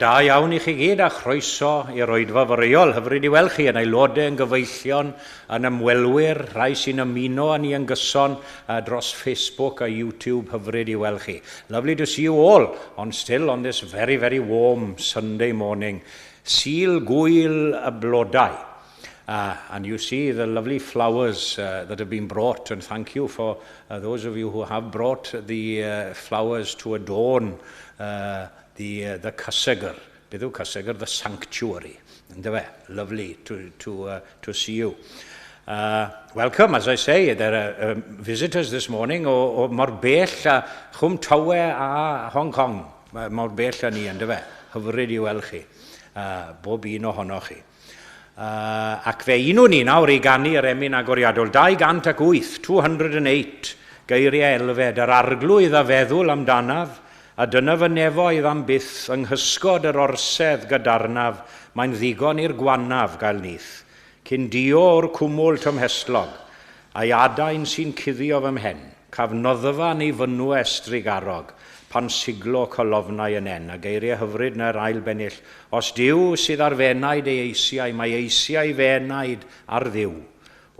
Da iawn I chi gyd a chroeso i'r oedfa fyrreol. Hyfryd I weld chi yn aelodau yn gyfeillion, yn ymwelwyr, rhai sy'n ymuno â ni yn gyson dros Facebook a YouTube. Hyfryd I weld chi. Lovely to see you all, still on this very, very warm Sunday morning. Sul gwyl y blodau. And you see the lovely flowers that have been brought, and thank you for those of you who have brought the flowers to adorn the Cysegr, beth yw Cysegr, the sanctuary. Lovely to see you. Welcome, as I say, there are visitors this morning o mor bell a Chwm Tawe a Hong Kong. Mor bell a ni, hyfryd I weld chi, bob un ohonoch chi. Ac fe un o ni nawr I gannu yr emyn agoriadol, 208, 208 geiriau elfed, yr arglwydd a feddwl amdanaf, a dyna fy nefoedd am byth yng nghysgod yr orsedd gydarnaf, mae'n ddigon i'r gwanaf gael nith, cyn dio o'r cwmwl tymheslog, a'i adain sy'n cuddio fy mhen, cafnoddfa neu fynwes drigarog, pan siglo colofnau yn en, a geiriau hyfryd na'r ail bennill, os diw sydd ar fenaid ei eisiau, mae eisiau fenaid ar ddiw,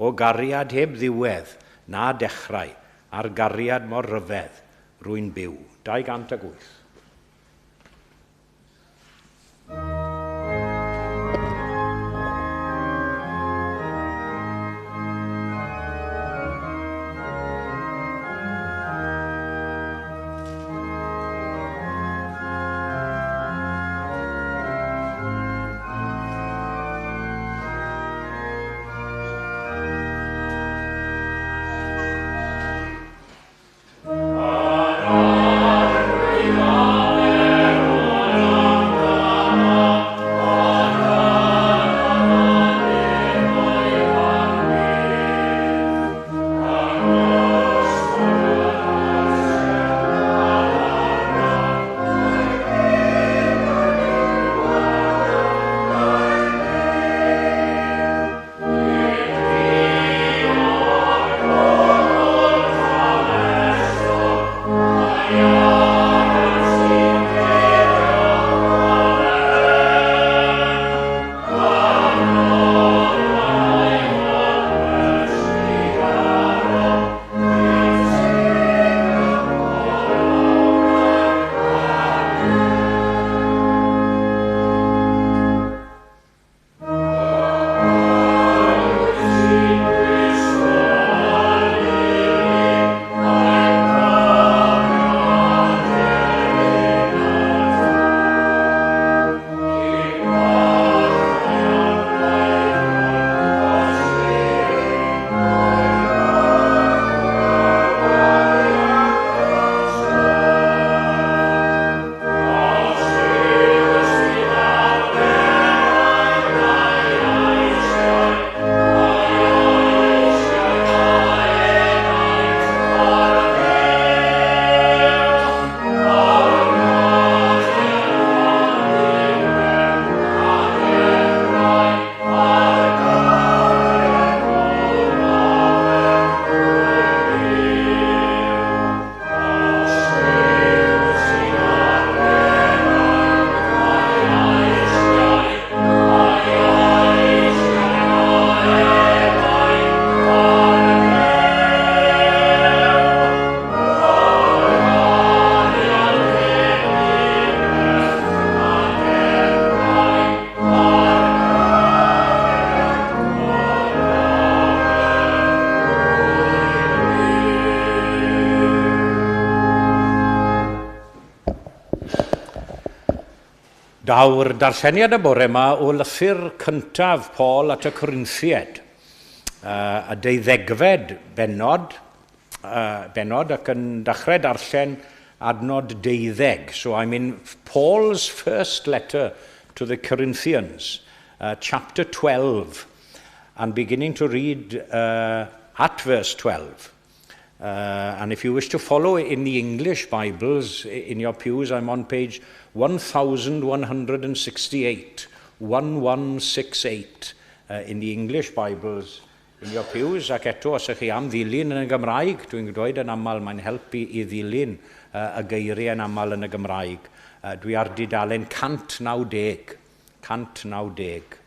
o gariad heb ddiwedd, na dechrau, ar gariad mor ryfedd, rwy'n byw. 208. Amen. Gawr darlleniad y bore yma o lythyr cyntaf Paul at y Corinthiaid, a 12fed benod ac yn dechrau darllen adnod 12. So I'm in Paul's first letter to the Corinthians, chapter 12, and beginning to read at verse 12. And if you wish to follow in the English Bibles, in your pews, I'm on page 1168, 1168, in the English Bibles, in your pews, ac eto, os ych chi am ddilyn yn y Gymraeg, dwi'n dweud yn aml, mae'n helpu I ddilyn y geiriau yn aml yn y Gymraeg. Dwi ar dudalen 190, 190.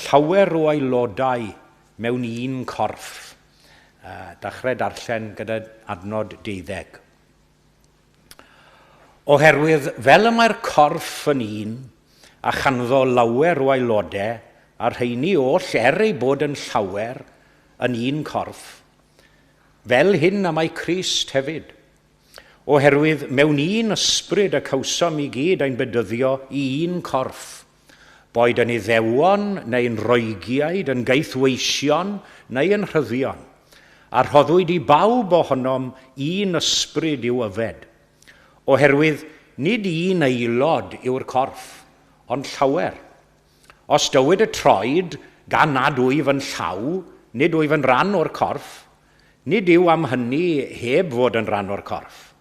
Llawer o aelodau mewn un corff. Dechrau darllen gyda adnod 12. Oherwydd fel y mae'r corff yn un a chanddo lawer o aelodau a'r rheini oll ei bod yn llawer yn un corff, fel hyn am ei Crist hefyd. Oherwydd mewn un ysbryd y cawsom I gyd ein bedyddio I un corff, boed yn Iddewon neu'n Roegiaid, yn geithweision neu yn rhyddion, a rhoddwyd I bawb ohonom un ysbryd i'w yfed. Oherwydd nid un aelod yw'r corff, ond llawer. Os dywyd y troed gan nad wyf yn llaw, nid wyf yn rhan o'r corff, nid yw am hynny heb fod yn rhan o'r corff.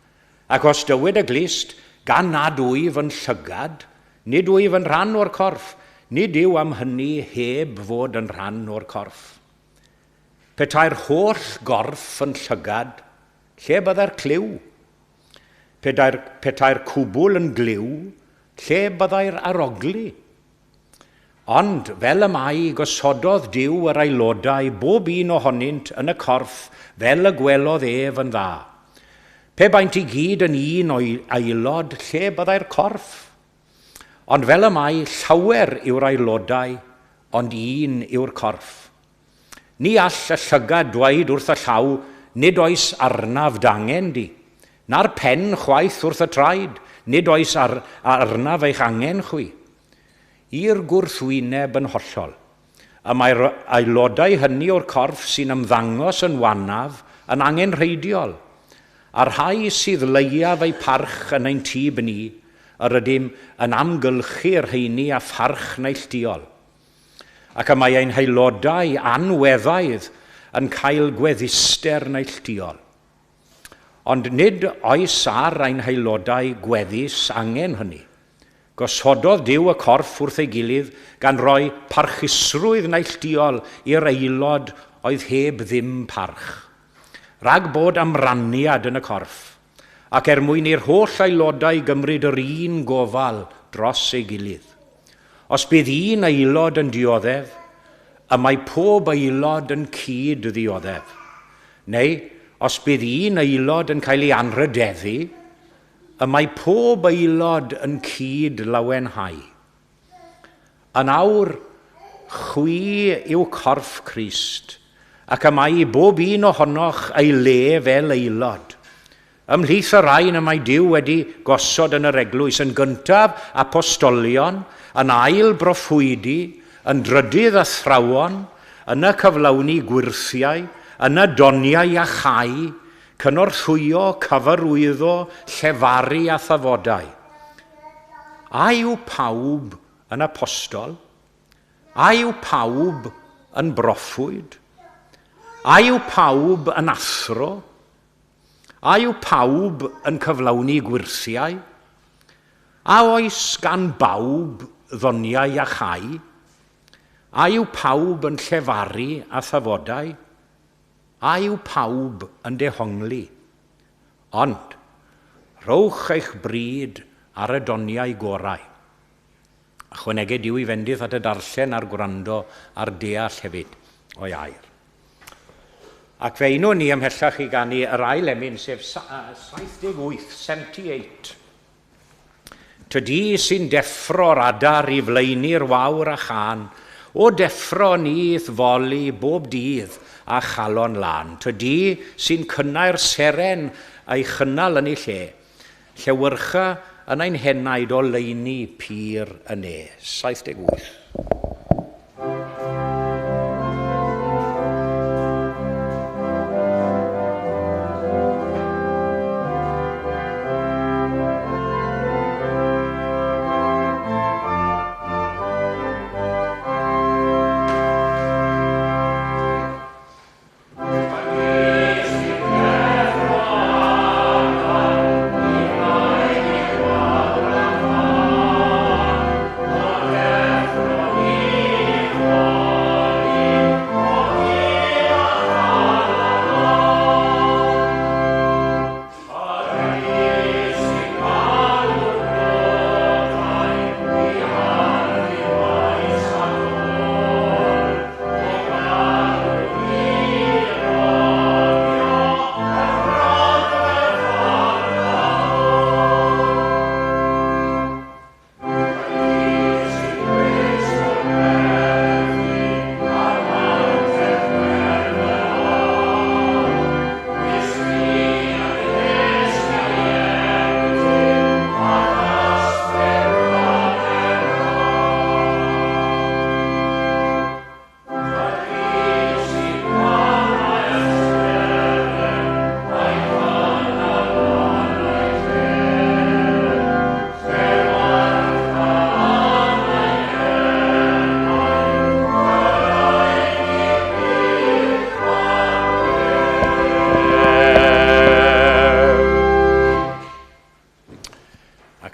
Ac os dywyd y glist gan nad wyf yn llygad, nid wyf yn rhan o'r corff, nid yw am hynny heb fod yn rhan o'r corff. Petai'r holl gorff yn llygad, lle byddai'r cliw? Petai'r cwbl yn gliw, lle byddai'r arogli? Ond fel y mai gosododd Duw yr aelodau bob un ohonynt yn y corff fel y gwelodd ef yn dda. Pe baint I gyd yn un aelod, lle byddai'r corff? Ond fel y mai llawer yw'r aelodau, ond un yw'r corff. Ni all y llygad dweud wrth y llaw, nid oes arnaf dangen di, na'r pen chwaith wrth y traed, nid oes arnaf eich angen chwi. I'r gwrthwyneb yn hollol, a mae'r aelodau hynny o'r corff sy'n ymddangos yn wanaf yn angenrheidiol, a'r rhai sydd leiaf eu parch yn ein tŷ ni, yr ydym yn amgylchu'r rheini a pharch neilltuol. Ac y mae ein haelodau anweddaidd yn cael gweddister neilltuol. Ond nid oes ar ein haelodau gweddus angen hynny. Gosododd Duw y corff wrth ei gilydd gan roi parchusrwydd neilltuol i'r aelod oedd heb ddim parch. Rag bod amraniad yn y corff, ac mwyn i'r holl aelodau gymryd yr un gofal dros ei gilydd. Os bydd un aelod yn dioddef, y mae pob aelod yn cyd ddioddef. Neu, os bydd un aelod yn cael ei anrhydeddu, y mae pob aelod yn cyd lawenhau. Yn awr, chwi yw corff Crist, ac y mae bob un ohonoch ei le fel aelod. Ymhlith y rhain y mae Duw wedi gosod yn yr Eglwys yn gyntaf apostolion, yn ail broffwydi, yn drydydd athrawon, yn y cyflawni gwirthiau, yn y doniau a chai, cynorthwyo, cyfarwyddo, llefaru a thafodau. A yw pawb yn apostol? A yw pawb yn broffwyd? A yw pawb yn athro? A yw pawb yn cyflawni gwirthiau? A oes gan bawb ddoniau a chai? A yw pawb yn llefaru a thafodau? A yw pawb yn dehongli? Ond, rhowch eich bryd ar y doniau gorau. Ychwanegau Duw I fendith at y darllen a'r gwrando a'r deall hefyd o'i air. Ac fe unw ni ymhellach I ganu yr ail emyn sef 78, 78. Tydi sy'n deffro'r adar I flaenu'r wawr a chan, o deffro ni ithfoli bob dydd a chalon lan. Tydi sy'n cynnau'r seren a'i chynnal yn ei lle, llewyrcha yn ein henaid o leini pyr y nes. 78.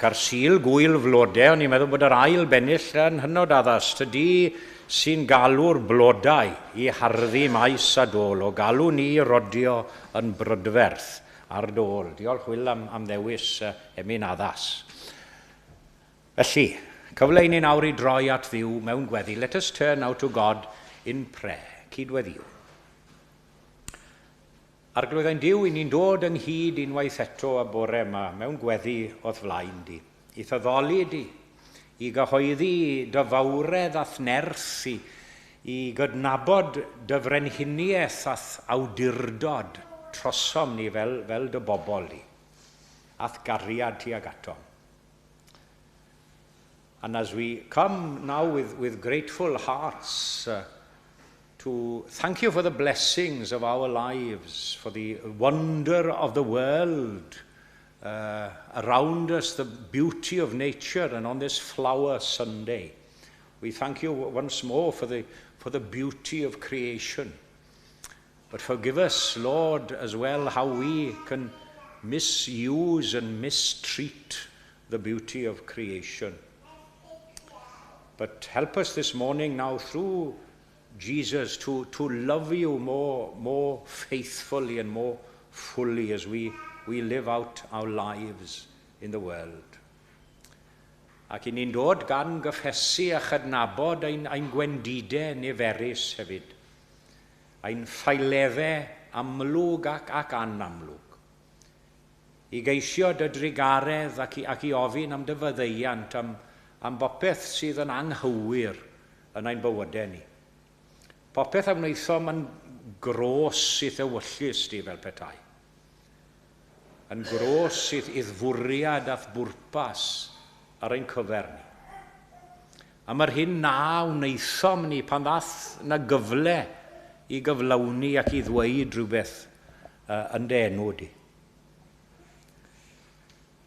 Ar sil gwyl flodau, o'n i'n meddwl bod yr ail bennill yn hynod addas. Tydi sy'n galw'r blodau i harddu maes a dôl, o galw ni rodio yn brydferth ar dôl. Diolch Wil am ddewis emyn addas. Felly, cyfle i ni nawr i droi at ddiw mewn gweddi. Let us turn now to God in prayer. Cydweddiw. Arglwyddau'n Duw, i ni'n dod ynghyd unwaith eto a bore yma mewn gweddi oedd flaen di. I thaddoli di, i gyhoeddi dy fawredd ath nerth, i gydnabod dy frenhiniaeth ath awdurdod trosom ni fel dy bobl ni, ath gariad ti ag atom. And as we come now with grateful hearts to thank you for the blessings of our lives, for the wonder of the world around us, the beauty of nature, and on this flower Sunday. We thank you once more for the beauty of creation. But forgive us, Lord, as well, how we can misuse and mistreat the beauty of creation. But help us this morning now through Jesus to love you more faithfully and more fully as we live out our lives in the world. Ac i ni'n dod gan gyffesu a chydnabod ein gwendidau niferus hefyd, ein ffaileddau amlwg ac anamlwg, i geisio dy drigaredd ac i ofyn am dy fyddeiant am bopeth sydd yn anghywir yn ein bywydau ni. Popeth a wnaethom yn gros sydd ewyllus di fel petai. Yn gros sydd iddfwriad ath bwrpas ar ein cyfer ni. A mae'r hyn na wnaethom ni pan ddath na gyfle i gyflawni ac i ddweud rhywbeth yn dy enw di.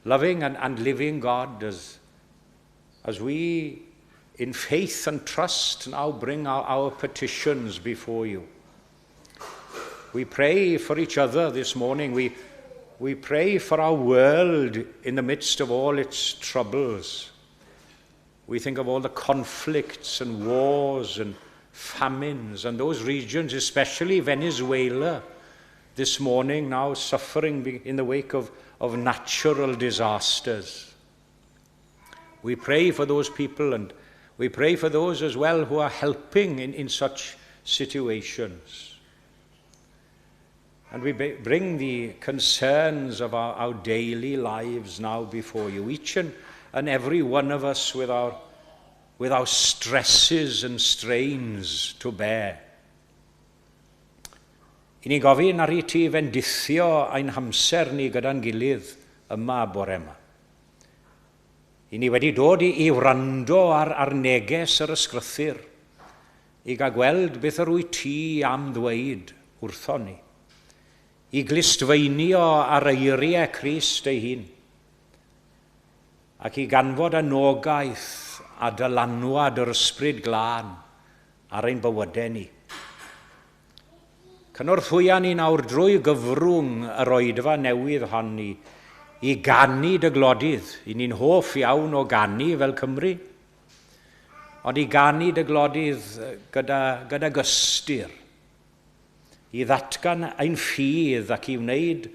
Loving and living God, as we in faith and trust now bring our petitions before you. We pray for each other this morning. We pray for our world in the midst of all its troubles. We think of all the conflicts and wars and famines and those regions, especially Venezuela, this morning now suffering in the wake of natural disasters. We pray for those people, and we pray for those as well who are helping in such situations. And we bring the concerns of our daily lives now before you, each and every one of us with our stresses and strains to bear. I ni gofyn ar I ti fendithio ein hamser ni gyda'n gilydd yma bore yma. I ni wedi dod i wrando ar neges yr ysgrythyr, i gael gweld beth yr wyt ti am ddweud wrthon ni, i glistfeinio ar eiriau Crist ei hun, ac i ganfod anogaeth a dylanwad yr ysbryd glân ar ein bywydau ni. Cynorthwya ni nawr drwy gyfrwng yr oedfa newydd honni i ganu dy glodydd. I ni'n hoff iawn o ganu fel Cymru, ond i ganu dy glodydd gyda gystyr, i ddatgan ein ffydd ac i wneud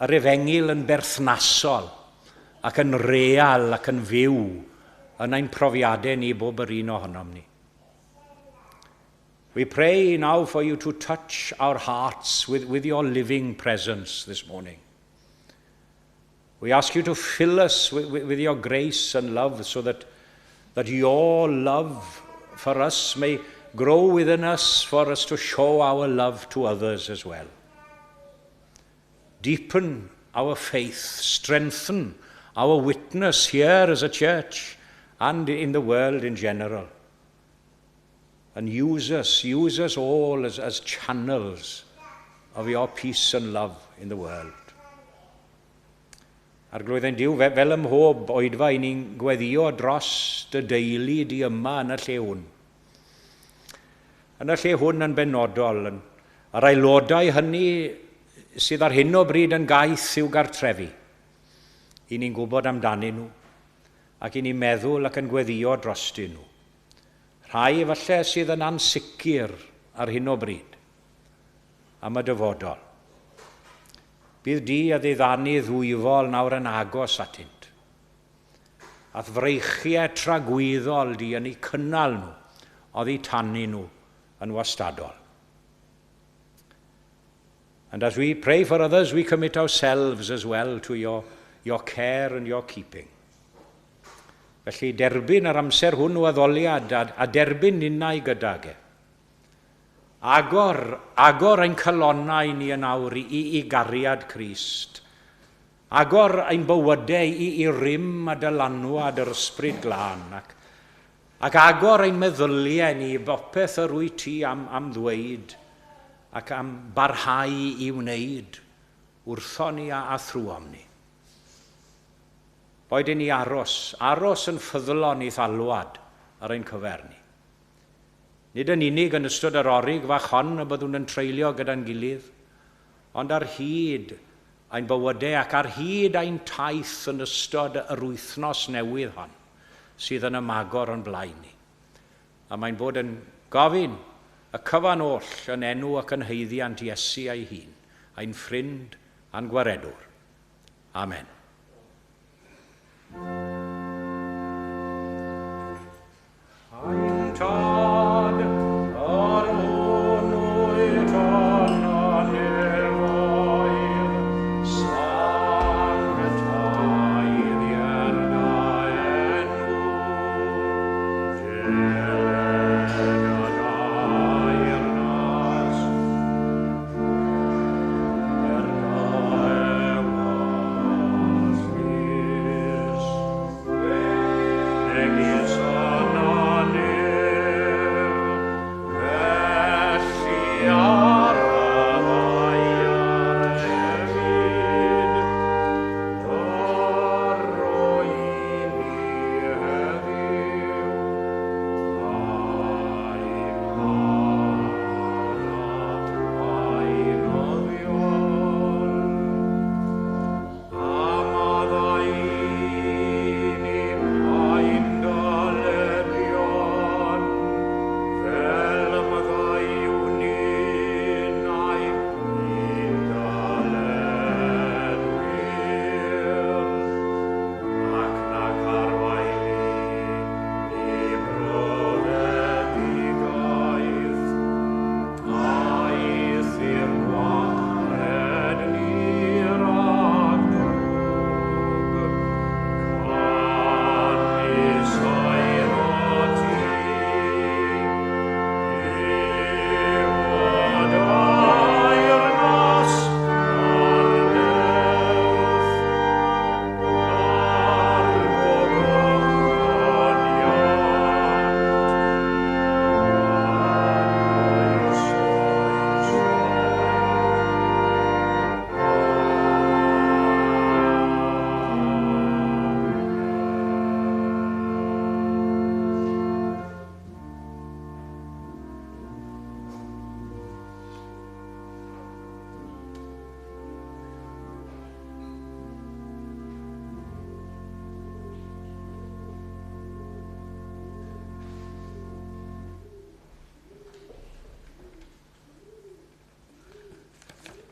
yr efengil yn berthnasol ac yn real ac yn fyw yn ein profiadau ni bob yr un ohonom ni. We pray now for you to touch our hearts with your living presence this morning. We ask you to fill us with your grace and love so that your love for us may grow within us for us to show our love to others as well. Deepen our faith, strengthen our witness here as a church and in the world in general. And use us all as channels of your peace and love in the world. Arglwydden Duw, fel ym mhob oedfa i ni'n gweddio dros dy deulu di yma yn y lle hwn. Yn y lle hwn yn benodol, yr aelodau hynny sydd ar hyn o bryd yn gaeth i'w gartrefi. I ni'n gwybod amdanyn nhw, ac i ni'n meddwl ac yn gweddio drostyn nhw. Rhai falle sydd yn ansicr ar hyn o bryd am y dyfodol. Bydd di a ddiddanu ddwyfol nawr yn agos atynt. Ath freichiau tragwyddol di yn eu cynnal nhw, oedd eu tannu nhw yn wastadol. And as we pray for others, we commit ourselves as well to your care and your keeping. Felly derbyn yr amser hwn o addoliad a derbyn ninnau gydag e. Agor ein calonnau ni yn awr i gariad Crist. Agor ein bywydau i rym a dylanwad yr ysbryd glân. Ac agor ein meddyliau ni bopeth yr wyt ti am ddweud ac am barhau i wneud wrthon ni a thrwom ni. Boed i ni aros yn ffyddlon i thalwad ar ein cyfer ni. Nid yn unig yn ystod yr orig fach hon y byddwn yn treulio gyda'n gilydd, ond ar hyd ein bywydau ac ar hyd ein taith yn ystod yr wythnos newydd hon sydd yn ymagor yn blaen ni. A mae'n bod yn gofyn y cyfan oll yn enw ac yn heiddiant Iesu ei hun, ein ffrind a'n gwaredwr. Amen. Tad ar hwn wyt anna nefoedd, sanctaidd ierna enw, deled air nas, ewas is, egis anna nefoedd,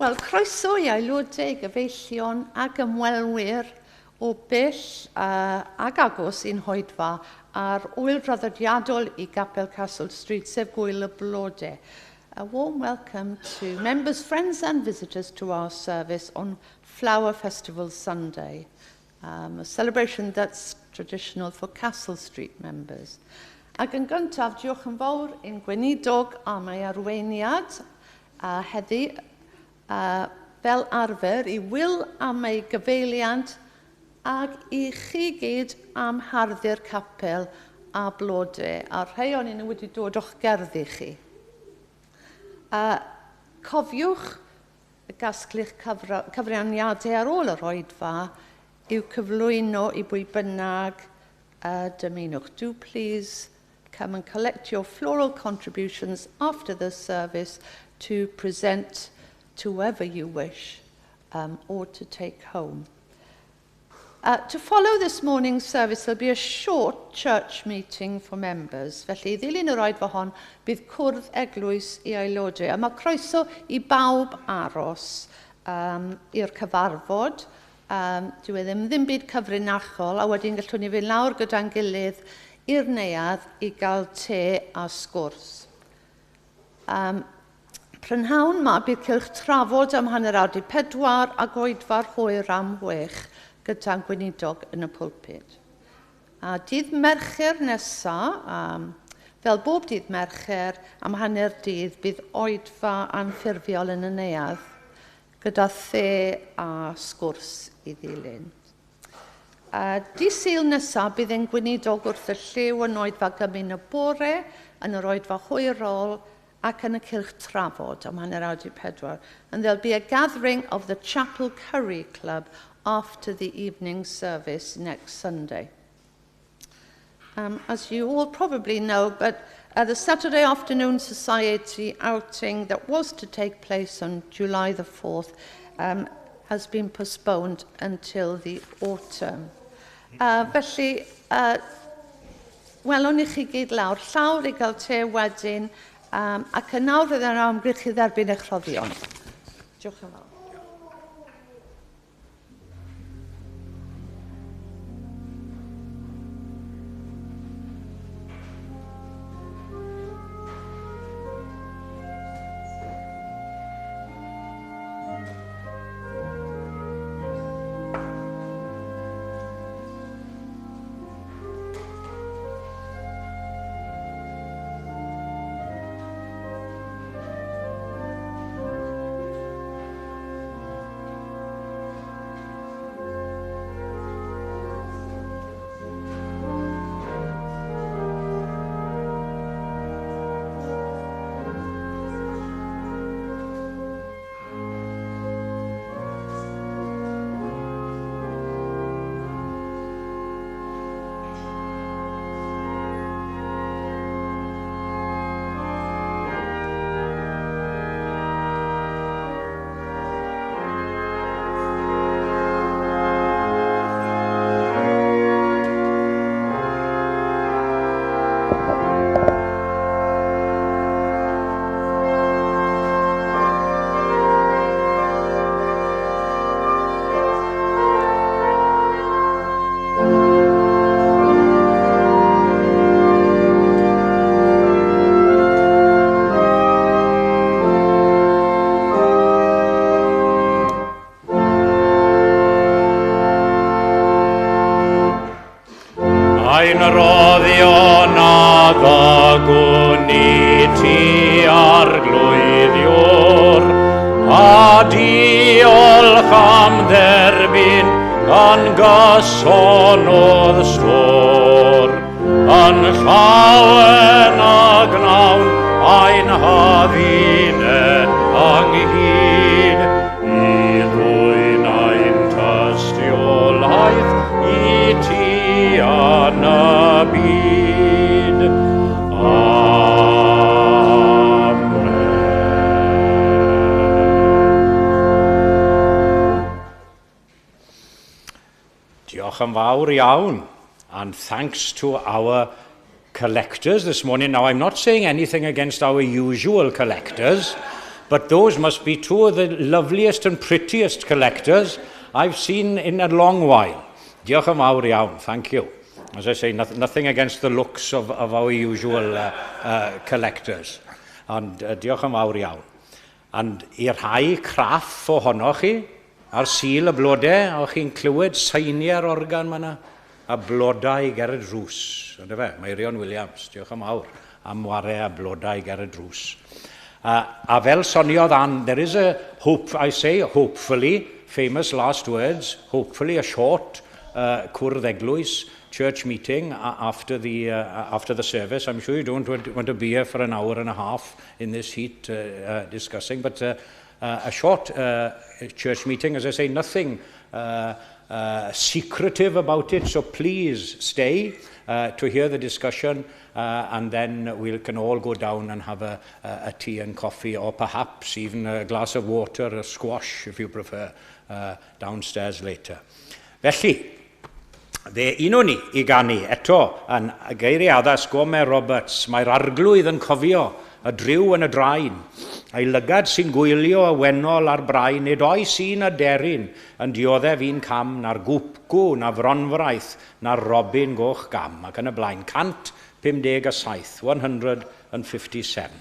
Wel, croeso I aelodau gyfeillion ag ymwelwyr o bell ag agos i'n hoedfa ar wyl draddodiadol I Gapel Castle Street, sef Gwyl y Blodau. A warm welcome to members, friends and visitors to our service on Flower Festival Sunday, a celebration that's traditional for Castle Street members. Ac yn gyntaf, diolch yn fawr i'n gweinidog am ei arweiniad heddi fel arfer I wyl am ei gyfeiliant ac I chi gyd am harddu'r capel a blodau, a rhai o'n nhw wedi dod o'ch gerddi chi. Cofiwch y gasglu'ch cyfraniadau ar ôl yr oedfa i'w cyflwyno I bwy bynnag dymunwch. Do please come and collect your floral contributions after the service to present to whoever you wish or to take home. To follow this morning's service, there'll be a short church meeting for members. Felly, ddilyn yr oedfa hon, bydd cwrdd Eglwys I aelodau. A mae croeso I bawb aros i'r cyfarfod. Dyw e ddim byd cyfrinachol, a wedyn gallwn ni fynd lawr gyda'n gilydd i'r neuadd I gael te a sgwrs. Prynhawn ma bydd cylch trafod am hanner awr 4 a goedfa'r hwyr am 6 gyda'n gweinidog yn y pwlpid. A dydd Mercher nesa, fel bob dydd Mercher, am hanner dydd bydd oedfa anffurfiol yn y neuadd gyda the a sgwrs I ddilyn. Dydd Sul nesa bydd ein gweinidog wrth y lliw yn oedfa gymun y bore, yn yr oedfa hwyrol ac yn y cylch trafod am hanner awr 4. And there'll be a gathering of the Chapel Curry Club after the evening service next Sunday. As you all probably know, but the Saturday afternoon society outing that was to take place on July the 4th has been postponed until the autumn. Felly, welwn I chi gyd lawr, llawr I gael te wedyn, ac yn nawr fydd yna amgylch I dderbyn eich rhoddion. Diolch yn fawr. Ein roddion a ddogwn I ti ar glwyddiwr, a diolch am dderbyn gan gysonodd sgwr, yn llawen a gnawn ein haddinen anghyd, I ddwyn ein tystiolaeth I ti yn y byd. Diolch yn fawr iawn, and thanks to our collectors this morning. Now, I'm not saying anything against our usual collectors, But those must be two of the loveliest and prettiest collectors I've seen in a long while. Diolch yn fawr iawn, thank you. As I say, nothing against the looks of our usual collectors. Ond diolch yn fawr iawn. And i'r rhai craff ohonoch chi, ar sil y blodau, o'ch chi'n clywed seiniau'r organ yma, a blodau Gerard Rws. Ynddo fe, Meirion Williams, diolch yn fawr am warau a blodau Gerard Rws. A fel soniodd Ann, there is a hope, I say, hopefully, famous last words, hopefully a short cwrdd Eglwys church meeting after the service. I'm sure you don't want to be here for an hour and a half in this heat discussing, but a short church meeting, as I say, nothing secretive about it, so please stay to hear the discussion, and then we can all go down and have a tea and coffee, or perhaps even a glass of water, a squash if you prefer, downstairs later. Felly, fe unwn ni I ganu eto yn geiriau addas Gomer Roberts, mae'r arglwydd yn cofio y driw yn y draen, a'i lygad sy'n gwylio y wenol ar braen, nid oes un aderyn yn dioddef un cam, na'r gwpgw, na fronfraith, na'r robin goch gam, ac yn y blaen, 157, 157.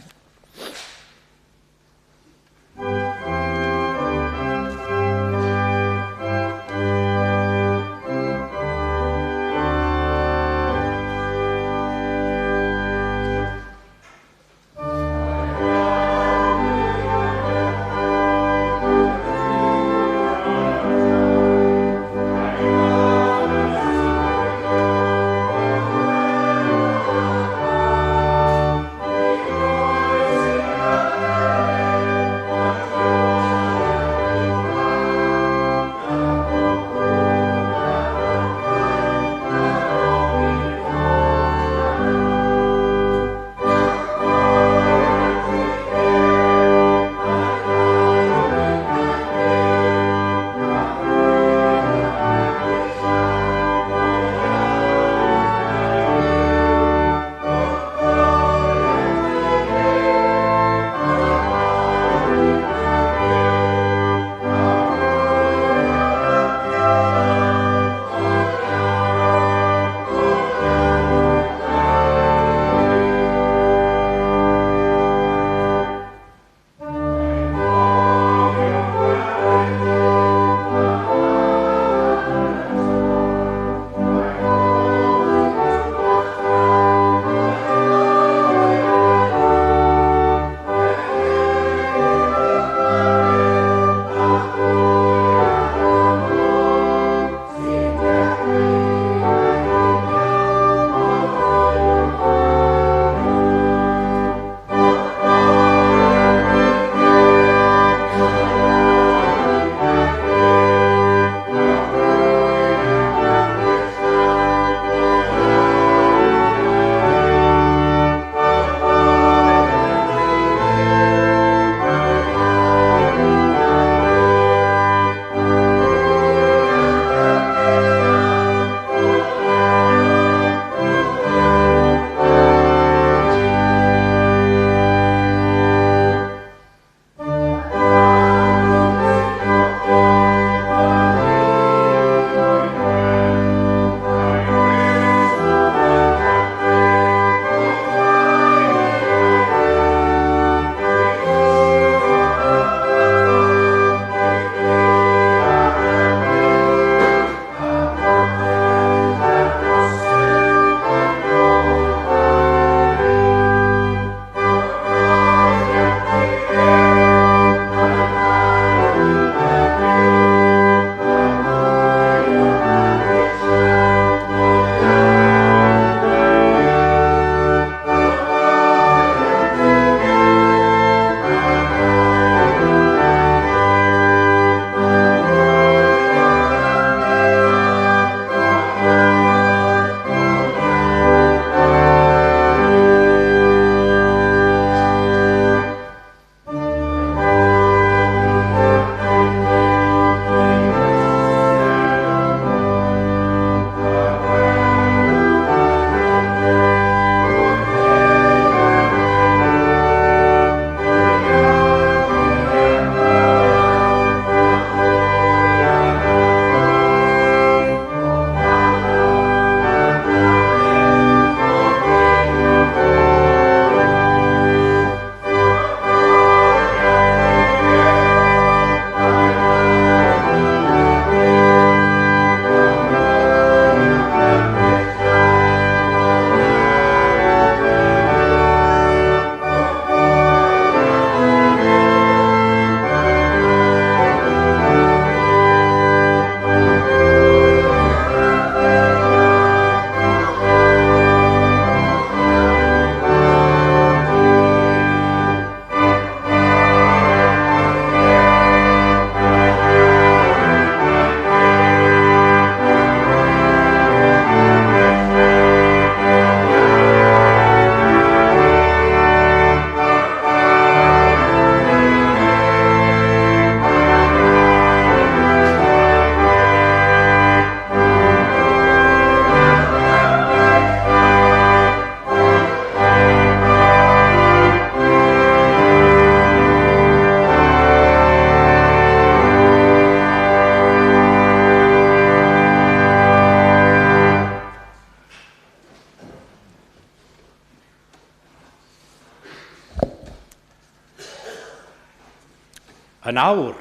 Yn awr,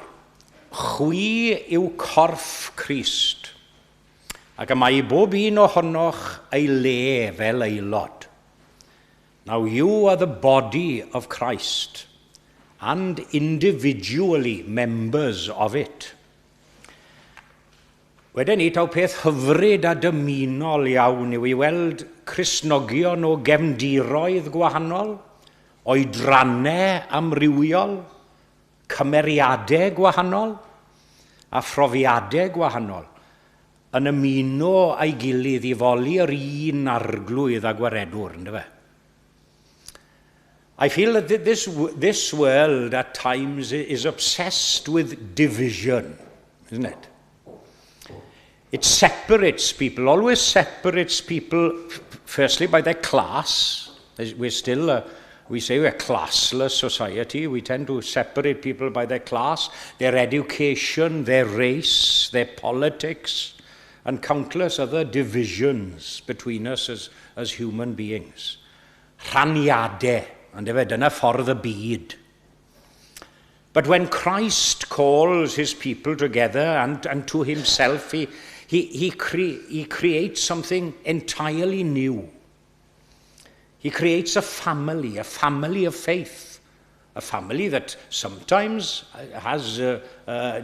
chwi yw corff Crist, ac y mae bob un ohonoch ei le fel aelod. Now you are the body of Christ, and individually members of it. Wedyn ni, taw peth hyfryd a dymunol iawn yw i weld Cristnogion o gefndiroedd gwahanol, oedrannau amrywiol, cymeriadau gwahanol a phrofiadau gwahanol yn ymuno a'i gilydd i foli yr un arglwydd a gwaredwr, ynddo fe? I feel that this world at times is obsessed with division, isn't it? It separates people, always separates people, firstly by their class. We're still, we say we're a classless society. We tend to separate people by their class, their education, their race, their politics, and countless other divisions between us as human beings. Rhaniadau, and dyna ffordd y byd. But when Christ calls his people together and to himself, he creates something entirely new. He creates a family of faith, a family that sometimes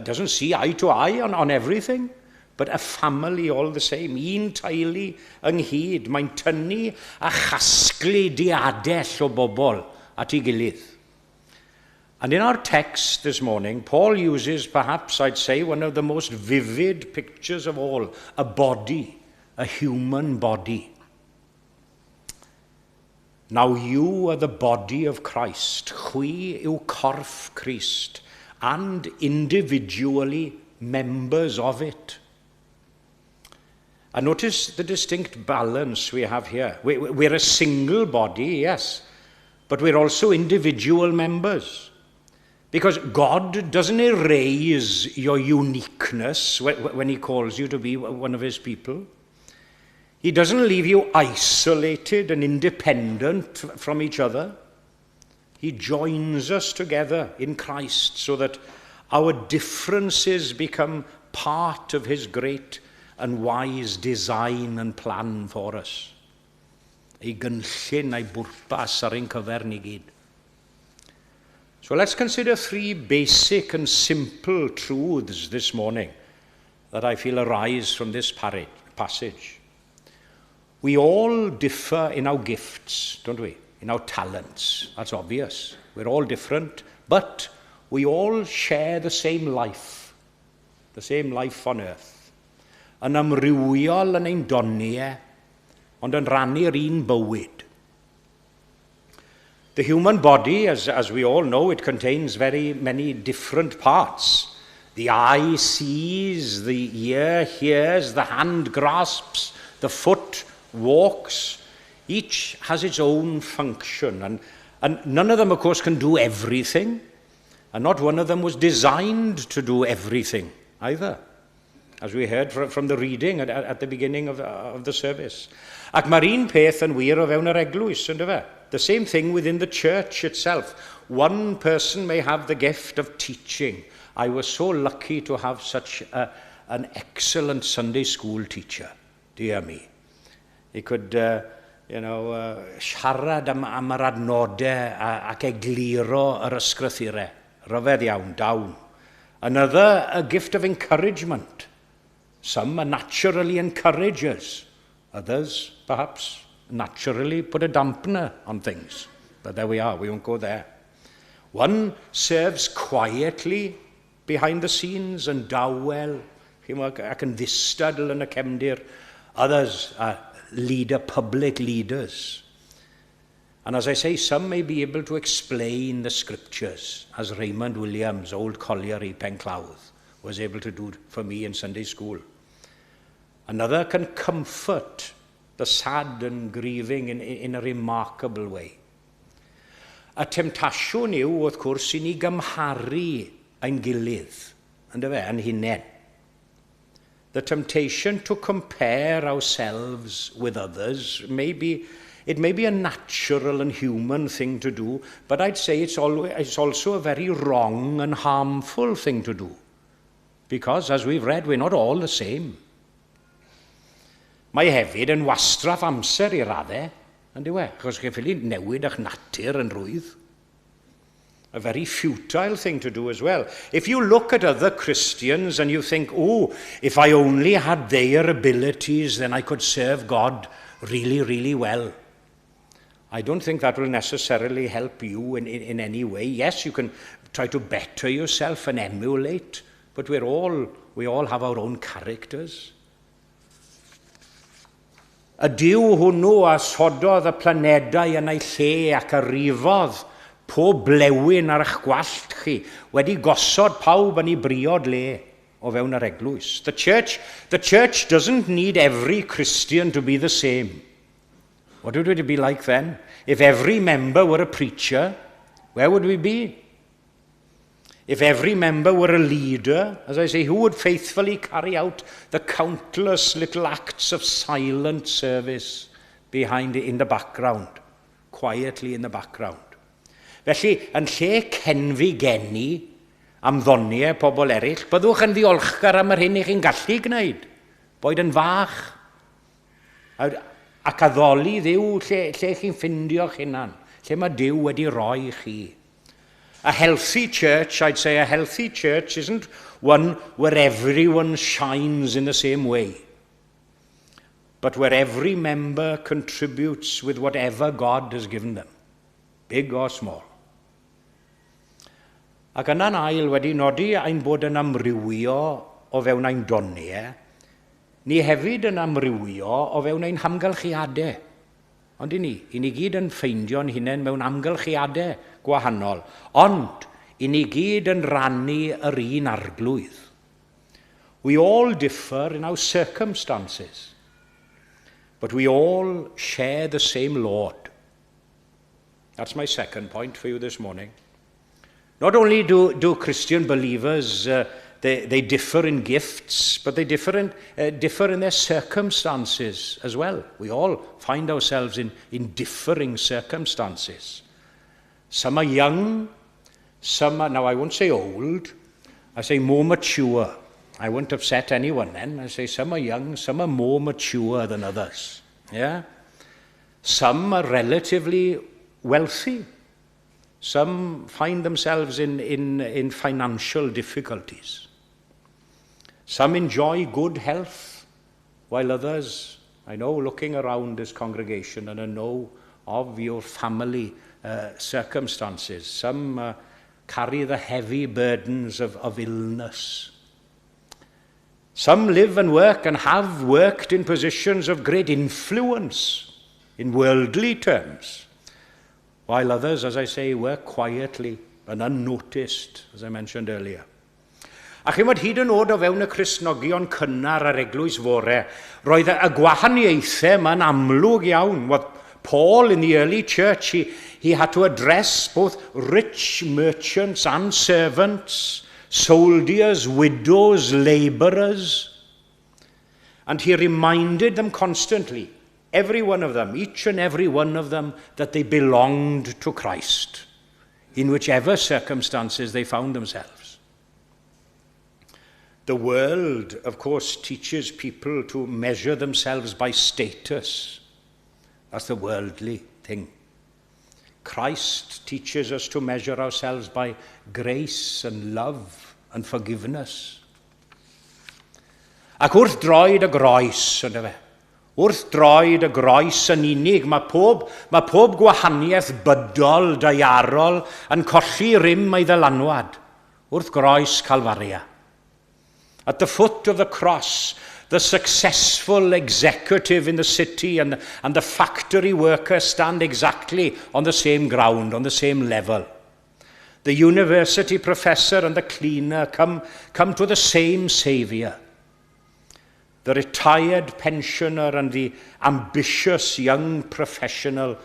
doesn't see eye to eye on everything, but a family all the same. Un teulu ynghyd, mae'n tynnu a chasglu diadell o bobl at ei gilydd. And in our text this morning, Paul uses, perhaps I'd say, one of the most vivid pictures of all, a body, a human body. Now you are the body of Christ, chwi yw corff Christ, and individually members of it. And notice the distinct balance we have here. We're a single body, yes, but we're also individual members. Because God doesn't erase your uniqueness when he calls you to be one of his people. He doesn't leave you isolated and independent from each other. He joins us together in Christ so that our differences become part of his great and wise design and plan for us. Ei gynllun, ei bwrpas ar ein cyfer ni gyd. So let's consider three basic and simple truths this morning that I feel arise from this passage. We all differ in our gifts, don't we? In our talents. That's obvious. We're all different, but we all share the same life on earth. Yn amrywiol yn ein doniau, ond yn rannu'r un bywyd. The human body, as we all know, it contains very many different parts. The eye sees, the ear hears, the hand grasps, the foot walks. Each has its own function, and none of them, of course, can do everything, and not one of them was designed to do everything either, as we heard from the reading at the beginning of the service. Ac mae'r un peth yn wir o fewn yr eglwys, ynddo fe? The same thing within the church itself. One person may have the gift of teaching. I was so lucky to have such an excellent Sunday school teacher, dear me. He could, siarad am yr adnodau ac egluro yr ysgrythurau. Rhyfedd iawn, dawn. Another, a gift of encouragement. Some are naturally encouragers. Others, perhaps, naturally put a dampener on things. But there we are, we won't go there. One serves quietly behind the scenes and dawel, ac yn ddistadl yn y cefndir. Others are public leaders. And as I say, some may be able to explain the scriptures, as Raymond Williams, old collier i Penclawdd, was able to do for me in Sunday school. Another can comfort the sad and grieving in a remarkable way. A temptasiwn yw, wrth gwrs, i ni gymharu ein gilydd, yn hunain. The temptation to compare ourselves with others may be It may be a natural and human thing to do, but I'd say it's also a very wrong and harmful thing to do. Because, as we've read, we're not all the same. Mae hefyd yn wastraff amser I raddau, yn dyw e, achos chi'n ffili newid eich natur yn rwydd. A very futile thing to do as well. If you look at other Christians and you think, oh, if I only had their abilities, then I could serve God really, really well. I don't think that will necessarily help you in any way. Yes, you can try to better yourself and emulate, but we all have our own characters. Y Duw hwnnw a sododd y planedau yn ei lle ac arrifodd pob blewyn ar eich gwallt chi, wedi gosod pawb yn ei briod le o fewn yr eglwys. The church doesn't need every Christian to be the same. What would it be like then? If every member were a preacher, where would we be? If every member were a leader, as I say, who would faithfully carry out the countless little acts of silent service in the background, quietly in the background? Felly, yn lle cenfi geni am ddoniau pobl eraill, byddwch yn ddiolchgar am yr hyn I chi'n gallu gwneud. Boed yn fach. Ac addoli Dduw lle chi'n ffindio'ch hunan, lle mae Duw wedi roi chi. A healthy church, I'd say a healthy church isn't one where everyone shines in the same way, but where every member contributes with whatever God has given them, big or small. Ac yna'n ail wedi nodi ein bod yn amrywio o fewn ein doniau, ni hefyd yn amrywio o fewn ein hamgylchiadau. Ond I ni gyd yn ffeindio'n hunain mewn amgylchiadau gwahanol, ond I ni gyd yn rannu yr un arglwydd. We all differ in our circumstances, but we all share the same Lord. That's my second point for you this morning. Not only do Christian believers they differ in gifts, but they differ in their circumstances as well. We all find ourselves in differing circumstances. Some are young, some are, now I won't say old, I say more mature. I won't upset anyone then. I say some are young, some are more mature than others. Yeah? Some are relatively wealthy. Some find themselves in financial difficulties. Some enjoy good health, while others, I know looking around this congregation and I know of your family circumstances, some carry the heavy burdens of illness. Some live and work and have worked in positions of great influence in worldly terms, while others, as I say, work quietly and unnoticed, as I mentioned earlier. A chi mod hyd yn oed o fewn y Cristnogion cynnar ar Eglwys Fore, roedd y gwahaniaethau yma'n amlwg iawn. What Paul in the early church, he had to address both rich merchants and servants, soldiers, widows, laborers, and he reminded them constantly, every one of them, each and every one of them, that they belonged to Christ, in whichever circumstances they found themselves. The world, of course, teaches people to measure themselves by status. That's the worldly thing. Christ teaches us to measure ourselves by grace and love and forgiveness. Ac wrth droed y groes, ynddo fe, wrth droed y groes yn unig, mae pob gwahaniaeth bydol, daiarol, yn colli rym ei ddylanwad, wrth groes Calfaria. At the foot of the cross, the successful executive in the city and the factory worker stand exactly on the same ground, on the same level. The university professor and the cleaner come to the same Saviour. The retired pensioner and the ambitious young professional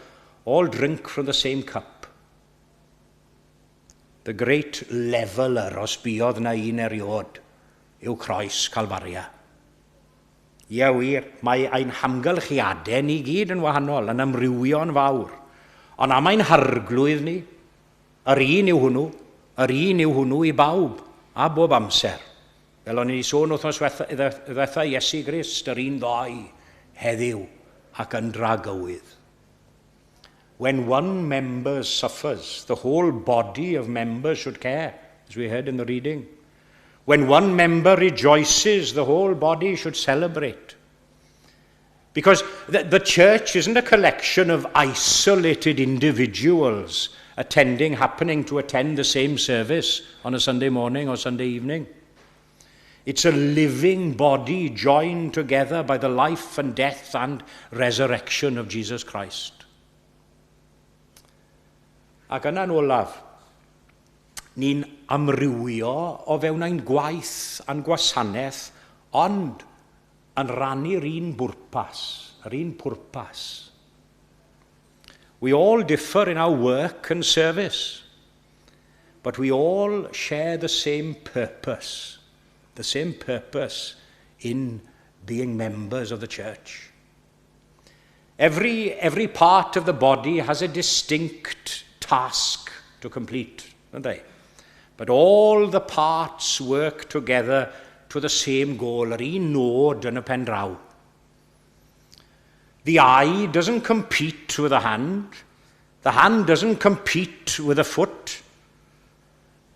all drink from the same cup. The great leveler os buodd na un eriod yw croes Calfaria. Ie wir, mae ein hamgylchiadau ni gyd yn wahanol, yn amrywio'n fawr. Ond am ein harglwydd ni, yr un yw hwnnw i bawb, a bob amser. Fel o'n i sôn wrthnos ddiwetha Iesu Grist, yr un ddoi, heddiw ac yn dragywydd. When one member suffers, the whole body of members should care, as we heard in the reading. When one member rejoices, the whole body should celebrate. Because the church isn't a collection of isolated individuals happening to attend the same service on a Sunday morning or Sunday evening. It's a living body joined together by the life and death and resurrection of Jesus Christ. Ac yna'n olaf, ni'n amrywio o fewn ein gwaith a'n gwasanaeth, ond yn rannu'r un bwrpas, yr un pwrpas. We all differ in our work and service, but we all share the same purpose in being members of the church. Every part of the body has a distinct task to complete, don't they? But all the parts work together to the same goal, yr un nod yn y pen draw. The eye doesn't compete with the hand doesn't compete with the foot.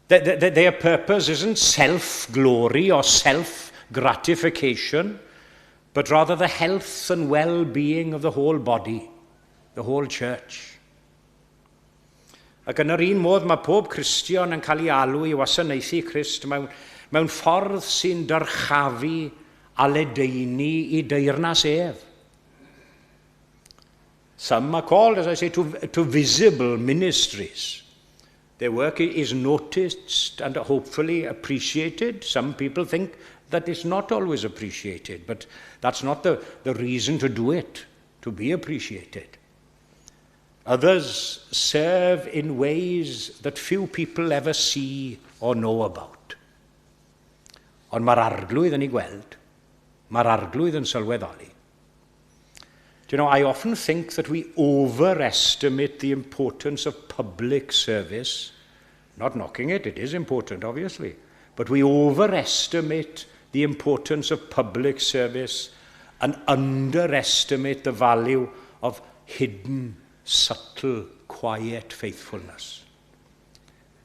Their purpose isn't self-glory or self-gratification, but rather the health and well-being of the whole body, the whole church. Ac yn yr un modd mae pob Cristion yn cael ei alw i wasanaethu Crist mewn ffordd sy'n dyrchafu a ledaenu i deyrnas ef. Some are called, as I say, to visible ministries. Their work is noticed and hopefully appreciated. Some people think that it's not always appreciated, but that's not the reason to do it, to be appreciated. Others serve in ways that few people ever see or know about. Ond mae'r arglwydd yn ei gweld, mae'r arglwydd yn sylweddoli. Do you know, I often think that we overestimate the importance of public service. Not knocking it, it is important, obviously. But we overestimate the importance of public service and underestimate the value of hidden, subtle, quiet faithfulness.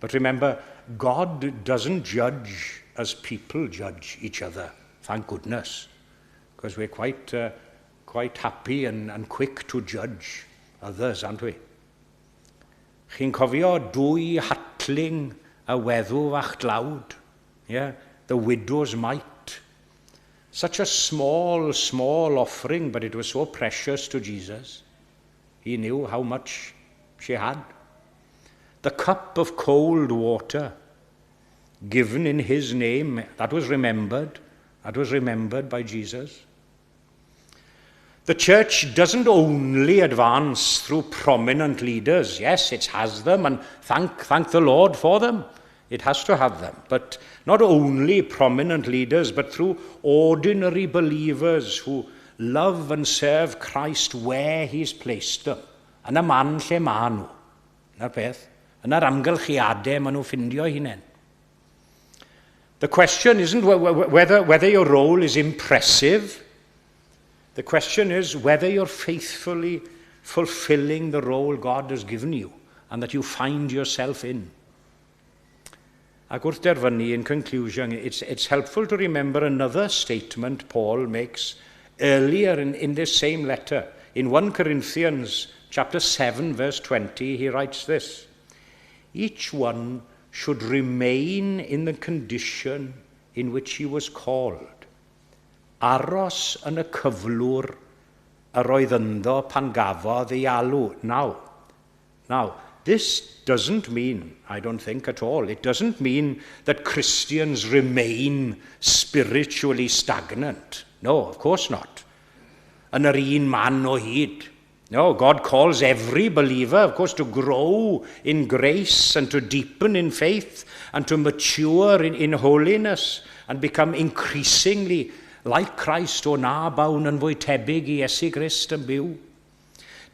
But remember, God doesn't judge as people judge each other, thank goodness, because we're quite happy and quick to judge others, aren't we? Chi'n cofio dwy hatling a weddw fach dlawd? Yeah, the widow's mite. Such a small offering, but it was so precious to Jesus. He knew how much she had. The cup of cold water given in his name, that was remembered by Jesus. The church doesn't only advance through prominent leaders. Yes, it has them, and thank the Lord for them. It has to have them. But not only prominent leaders, but through ordinary believers who love and serve Christ where he's placed them. Yn y man lle ma nhw. Yna'r peth. Yn yr amgylchiadau ma nhw ffindio hunain. The question isn't whether your role is impressive. The question is whether you're faithfully fulfilling the role God has given you and that you find yourself in. Ac wrth derfynu, in conclusion, it's helpful to remember another statement Paul makes earlier in this same letter. In 1 Corinthians chapter 7, verse 20, he writes this: each one should remain in the condition in which he was called. Aros yn y cyflwr yr oedd ynddo pan gafodd ei alw. Now, this doesn't mean, I don't think at all, it doesn't mean that Christians remain spiritually stagnant. No, of course not. Yn yr un man o hyd. No, God calls every believer, of course, to grow in grace and to deepen in faith and to mature in holiness and become increasingly like Christ o na bawn yn fwy tebyg I Iesu Grist yn byw.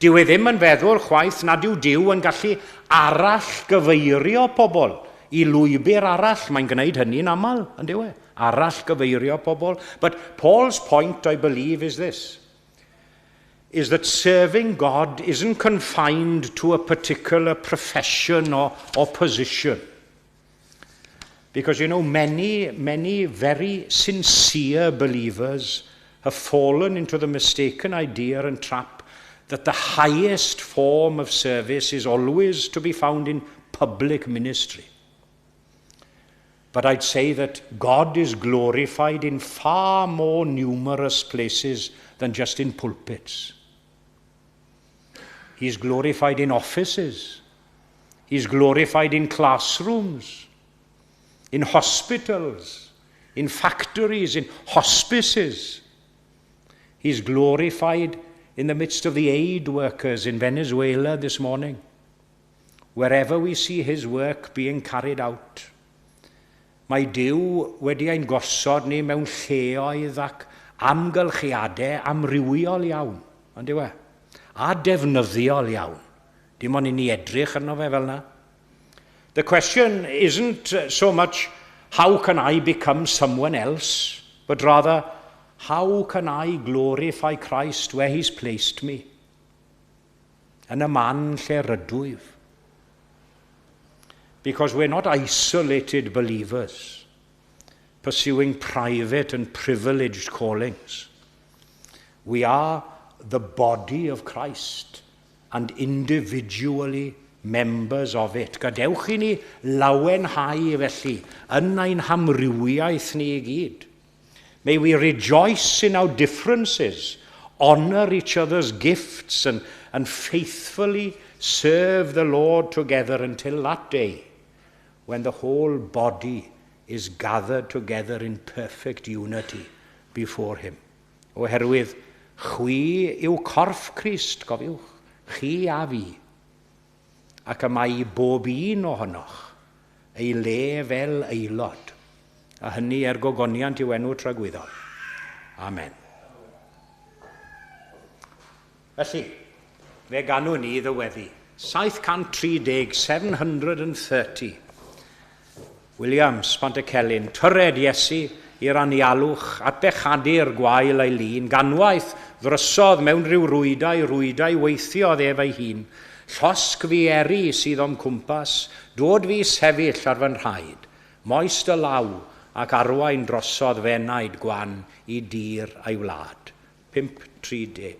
Dyw e ddim yn feddwl chwaith nad yw Dyw yn gallu arall gyfeirio pobl I lwybr arall. Mae'n gwneud hynny'n aml, yn dyw e? Arall gyfeirio pobl. But Paul's point, I believe, is this. Is that serving God isn't confined to a particular profession or position. Because, you know, many very sincere believers have fallen into the mistaken idea and trap that the highest form of service is always to be found in public ministry. But I'd say that God is glorified in far more numerous places than just in pulpits. He's glorified in offices. He's glorified in classrooms, in hospitals, in factories, in hospices. He's glorified in the midst of the aid workers in Venezuela this morning. Wherever we see his work being carried out, mae Dyw wedi ein gosod ni mewn lleoedd ac amgylchiadau amrywiol iawn, ond dyw e? A defnyddiol iawn. Dim ond I ni edrych arno fe fel na. The question isn't so much how can I become someone else, but rather how can I glorify Christ where he's placed me? Yn y man lle rydwyf. Because we're not isolated believers pursuing private and privileged callings. We are the body of Christ and individually members of it. Gadewch I ni lawenhau felly yn ein hamrywiaeth ni I gyd. May we rejoice in our differences, honor each other's gifts and faithfully serve the Lord together until that day when the whole body is gathered together in perfect unity before him. Oherwydd, chwi yw corff Crist, cofiwch, chi a fi, ac y mae bob un ohonoch ei le fel aelod, a hynny gogoniant yw enw tragwyddol. Amen. Felly, fe ganw ni ddyweddi, 730, 730. Williams, Pontecelyn, tyred Iesu i'r anialwch at bechadu'r gwael a'i lun, ganwaith ddrysodd mewn rhyw rwydau weithiodd ef ei hun, llosg fi eri sydd o'm cwmpas, dod fi sefyll ar fy nrhaed, moes dy law ac arwain drosodd fenaid gwan I dir a'i wlad. 5:30.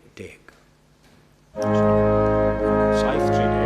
7:30.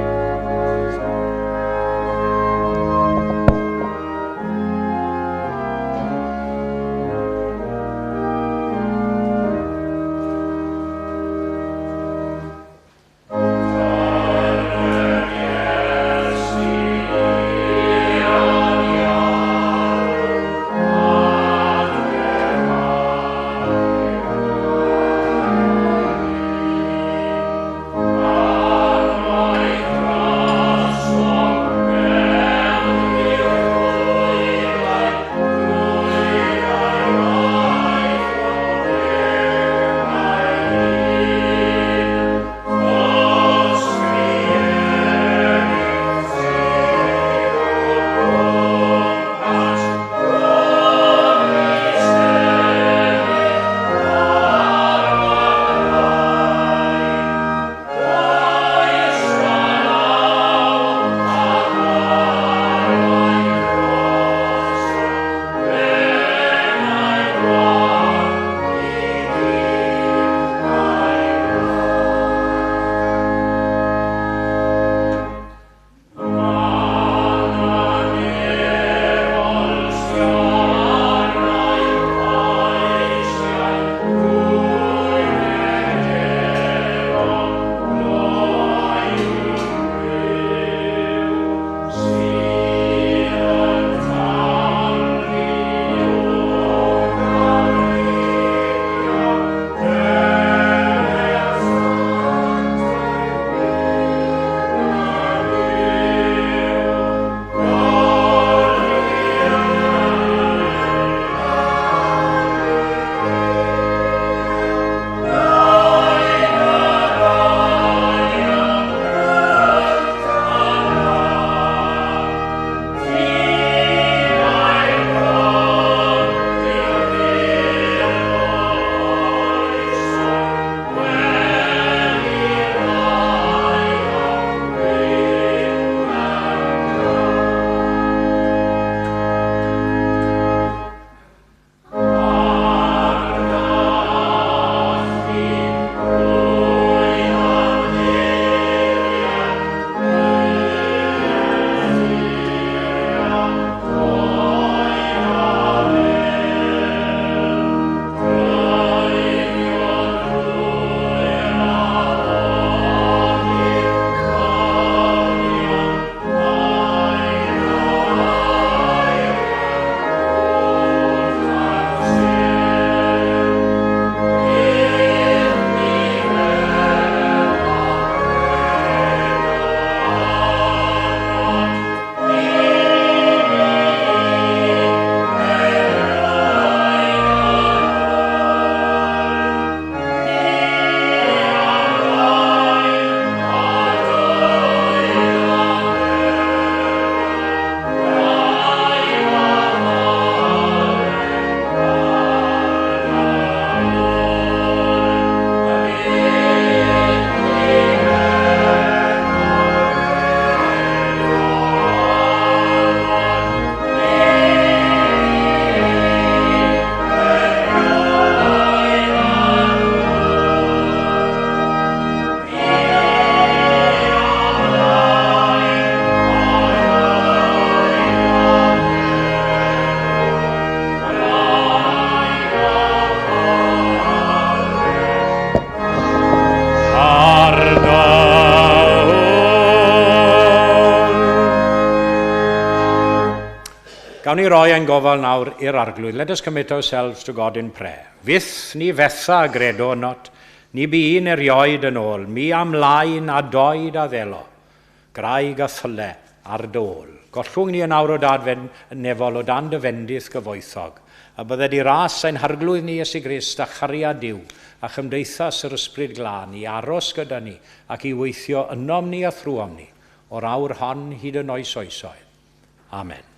Gawn ni roi ein gofal nawr i'r arglwydd. Let us commit ourselves to God in prayer. Fyth ni fetha gredo not, ni bu un erioed yn ôl, mi amlaen a doed a ddelo, graig a thyle ar dôl. Gollwng ni yn awr o dad nefol o dan dyfendydd gyfoethog, a bydde di ras ein harglwydd ni Iesu Grist a chariad Duw, a chymdeithas yr ysbryd glân i aros gyda ni ac i weithio ynom ni a thrwom ni, o'r awr hon hyd yn oes oesoedd. Amen.